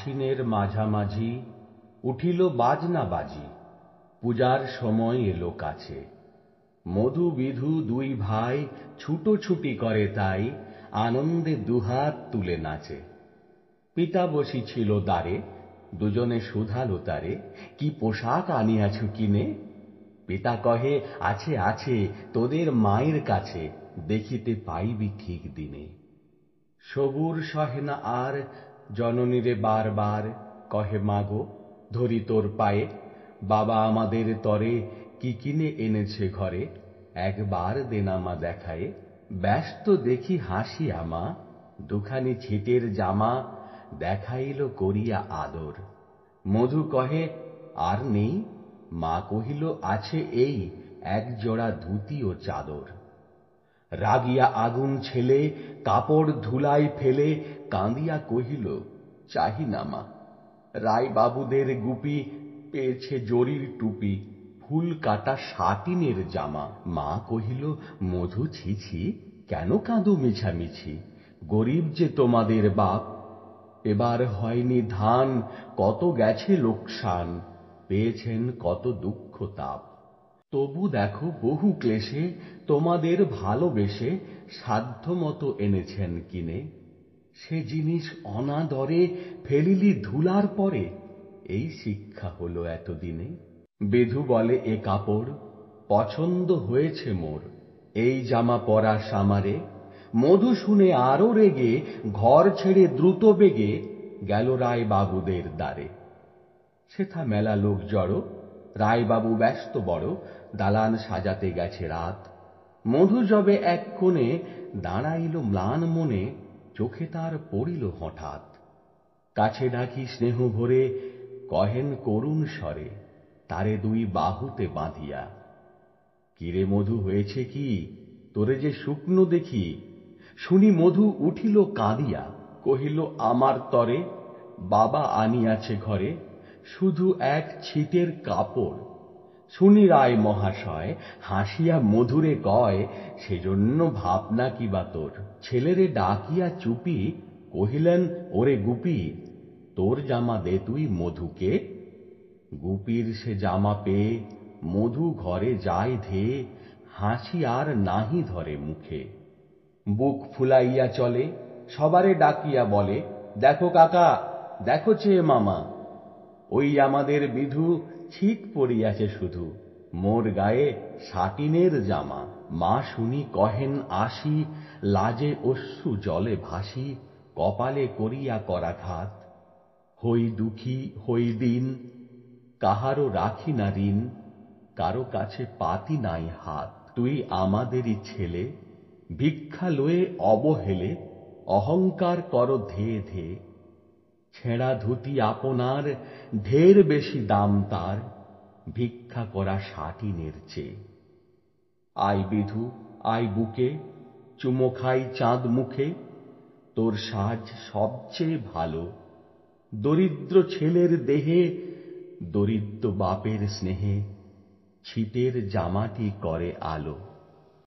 আশ্বিনের মাঝামাঝি উঠিল বাজনা বাজি, পূজার সময় এলো কাছে। মধু বিধু দুই ভাই ছুটোছুটি করে তাই, আনন্দে দুহাত তুলে নাচে। পিতা বসি ছিল দ্বারে, দুজনে শুধালো তারে, কি পোশাক আনিয়াছ কিনে? পিতা কহে, আছে আছে তোদের মায়ের কাছে, দেখিতে পাইবি ঠিক দিনে। সবুর সহে না আর, জননীরে বার বার কহে, মাগো ধরি তোর পায়ে, বাবা আমাদের তরে কি কিনে এনেছে ঘরে, একবার দেনামা দেখায়ে। ব্যস্ত দেখি হাসিয়া মা, দুখানি ছিটের জামা দেখাইল করিয়া আদর। মধু কহে, আর নেই? মা কহিল, আছে এই এক জোড়া ধুতি ও চাদর। রাগিয়া আগুন ছেলে কাপড় ধুলাই ফেলে কাঁদিয়া কহিল, চাহি না মা। রায় বাবুদের গুপি পেয়েছে জরির টুপি, ফুল কাটা সাটিনের জামা। মা কহিল, মধু ছিছি, কেন কাঁদো মিছামিছি? গরিব যে তোমাদের বাপ, এবার হয়নি ধান, কত গেছে লোকসান, পেয়েছেন কত দুঃখ তাপ। তবু দেখো বহু ক্লেশে তোমাদের ভালোবেসে সাধ্যমতো এনেছেন কিনে। সে জিনিস অনাদরে ফেলিলি ধুলার পরে, এই শিক্ষা হলো এতদিনে। বিধু বলে, এ কাপড় পছন্দ হয়েছে মোর, এই জামা পরা সামারে। মধু শুনে আরো রেগে ঘর ছেড়ে দ্রুত বেগে গেল রায় বাবুদের দ্বারে। সেথা মেলা লোক জড়ো, রায়বাবু ব্যস্ত বড়, দালান সাজাতে গেছে রাত। মধু যবে এক কোণে দাঁড়াইল ম্লান মনে, চোখে তার পড়িল হঠাৎ। কাছে ডাকি স্নেহ ভরে কহেন করুণ স্বরে, তারে দুই বাহুতে বাঁধিয়া, কিরে মধু হয়েছে কি, তোরে যে শুকনো দেখি? শুনি মধু উঠিল কাঁদিয়া, কহিল, আমার তরে বাবা আনিয়াছে ঘরে শুধু এক ছিটের কাপড়। শুনি রায় মহাশয় হাসিয়া মধুরে কয়, সেজন্য ভাবনা কি বা তোর? ছেলেরে ডাকিয়া চুপি কহিলেন, ওরে গুপি, তোর জামা দে তুই মধুকে। গুপির সে জামা পেয়ে মধু ঘরে যায় ধেয়ে, হাসি আর নাহি ধরে মুখে। বুক ফুলাইয়া চলে, সবারে ডাকিয়া বলে, দেখো কাকা, দেখো চেয়ে মামা, ওই আমাদের বিধু ছিট পড়িয়াছে শুধু, মোর গায়ে সাটিনের জামা। মা শুনি কহেন আসি, লাজে অশ্রু জলে ভাসি, কপালে করিয়া করাঘাত। হই দুঃখী হই দিন, কাহারও রাখি না ঋণ, কারো কাছে পাতি নাই হাত। তুই আমাদেরই ছেলে, ভিক্ষা লয়ে অবহেলে অহংকার কর ধেয়ে ধেয়ে। ছেঁড়া ধুতি আপনার, ঢের বেশি দাম তার, ভিক্ষা করা সাটিনের চেয়ে। আয় বিধু, আয় বুকে, চুমো খাই চাঁদ মুখে, তোর সাজ সবচেয়ে ভালো। দরিদ্র ছেলের দেহে, দরিদ্র বাপের স্নেহে, ছিটের জামাটি করে আলো।